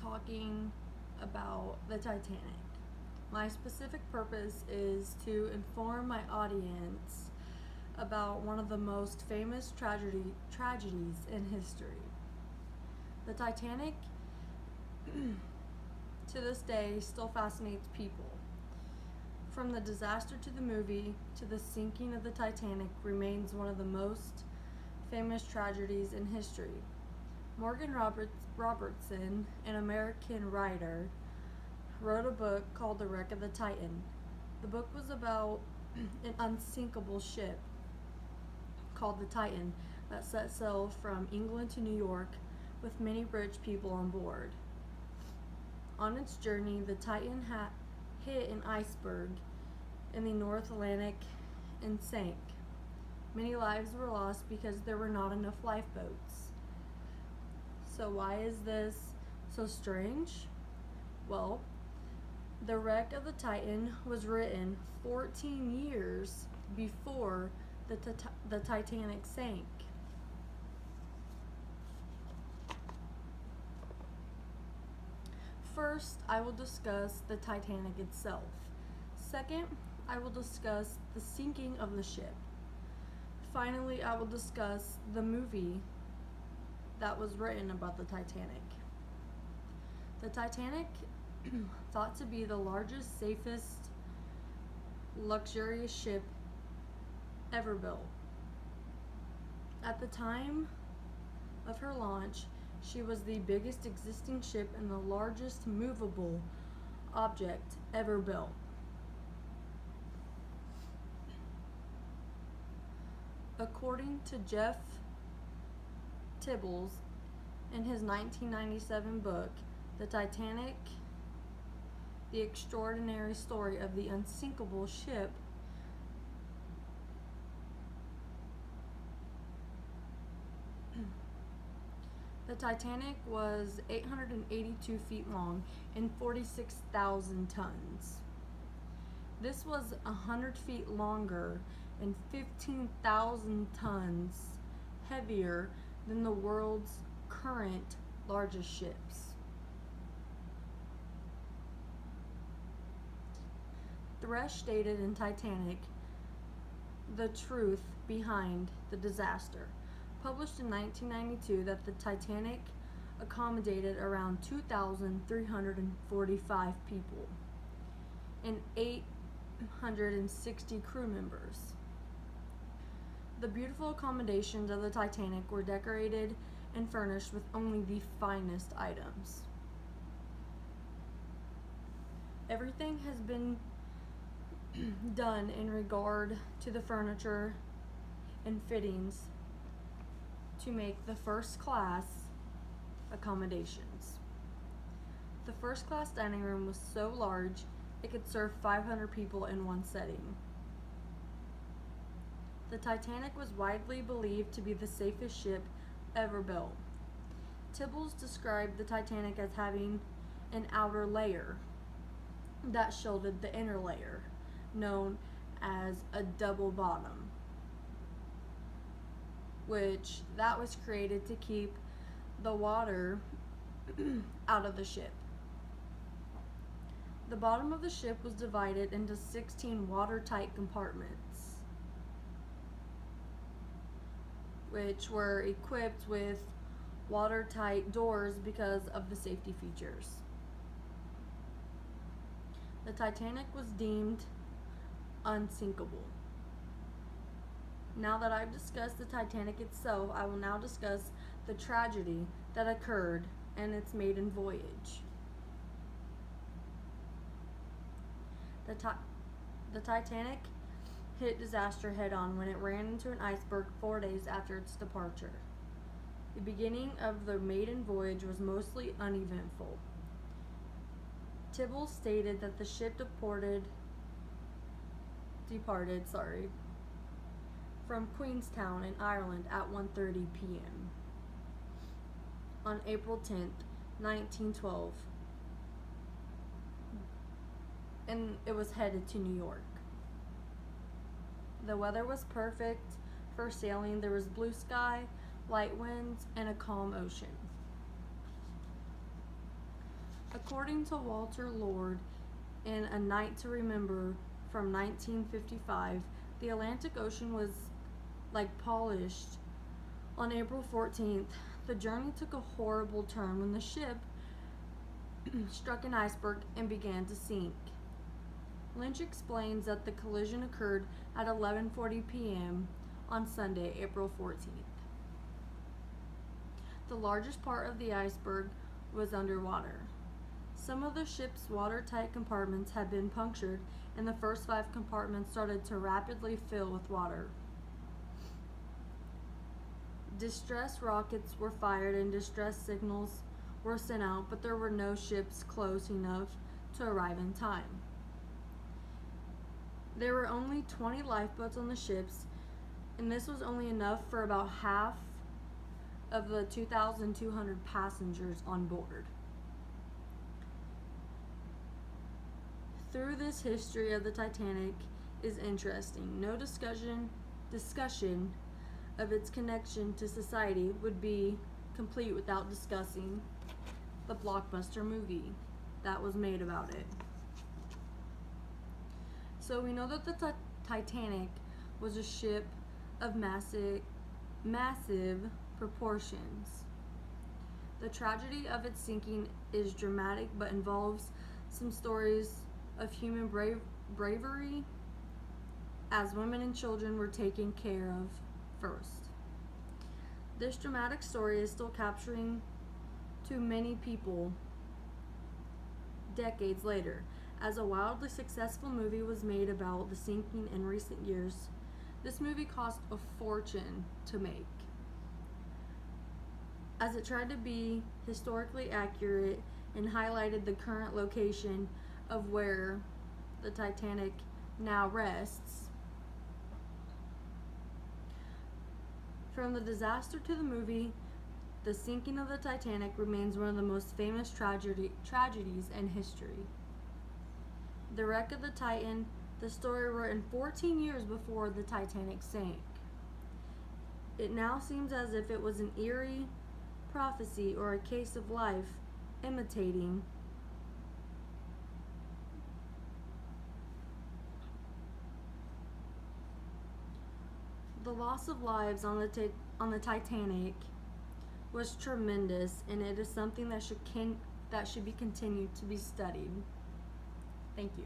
talking about the Titanic. My specific purpose is to inform my audience about one of the most famous tragedies in history. The Titanic, to this day, still fascinates people. From the disaster to the movie to the sinking of the Titanic remains one of the most famous tragedies in history. Morgan Robertson, an American writer, wrote a book called The Wreck of the Titan. The book was about an unsinkable ship called the Titan that set sail from England to New York with many rich people on board. On its journey, the Titan hit an iceberg in the North Atlantic and sank. Many lives were lost because there were not enough lifeboats. So why is this so strange? Well, The Wreck of the Titan was written 14 years before the Titanic sank. First, I will discuss the Titanic itself. Second, I will discuss the sinking of the ship. Finally, I will discuss the movie that was written about the Titanic. The Titanic, thought to be the largest, safest, luxurious ship ever built. At the time of her launch, she was the biggest existing ship and the largest movable object ever built. According to Jeff Tibbles in his 1997 book, The Titanic, The Extraordinary Story of the Unsinkable Ship, the Titanic was 882 feet long and 46,000 tons. This was 100 feet longer and 15,000 tons heavier than the world's current largest ships. Thresh stated in Titanic, The Truth Behind the Disaster, published in 1992, that the Titanic accommodated around 2,345 people and 860 crew members. The beautiful accommodations of the Titanic were decorated and furnished with only the finest items. Everything has been done in regard to the furniture and fittings to make the first class accommodations. The first class dining room was so large it could serve 500 people in one setting. The Titanic was widely believed to be the safest ship ever built. Tibbles described the Titanic as having an outer layer that shielded the inner layer, known as a double bottom, which that was created to keep the water out of the ship. The bottom of the ship was divided into 16 watertight compartments, which were equipped with watertight doors because of the safety features. The Titanic was deemed unsinkable. Now that I've discussed the Titanic itself, I will now discuss the tragedy that occurred in its maiden voyage. The Titanic hit disaster head-on when it ran into an iceberg 4 days after its departure. The beginning of the maiden voyage was mostly uneventful. Tibble stated that the ship departed from Queenstown in Ireland at 1:30 p.m. on April 10th, 1912, and it was headed to New York. The weather was perfect for sailing. There was blue sky, light winds, and a calm ocean. According to Walter Lord in A Night to Remember from 1955, the Atlantic Ocean was like polished. On April 14th, the journey took a horrible turn when the ship struck an iceberg and began to sink. Lynch explains that the collision occurred at 11:40 p.m. on Sunday, April 14th. The largest part of the iceberg was underwater. Some of the ship's watertight compartments had been punctured, and the first 5 compartments started to rapidly fill with water. Distress rockets were fired and distress signals were sent out, but there were no ships close enough to arrive in time. There were only 20 lifeboats on the ships, and this was only enough for about half of the 2,200 passengers on board. Through this history of the Titanic is interesting. No discussion of its connection to society would be complete without discussing the blockbuster movie that was made about it. So we know that the Titanic was a ship of massive proportions. The tragedy of its sinking is dramatic but involves some stories of human bravery, as women and children were taken care of first. This dramatic story is still capturing to many people decades later. As a wildly successful movie was made about the sinking in recent years, this movie cost a fortune to make, as it tried to be historically accurate and highlighted the current location of where the Titanic now rests. From the disaster to the movie, the sinking of the Titanic remains one of the most famous tragedies in history. The wreck of the Titan, the story written 14 years before the Titanic sank. It now seems as if it was an eerie prophecy or a case of life imitating the loss of lives on the Titanic was tremendous, and it is something that should be continued to be studied. Thank you.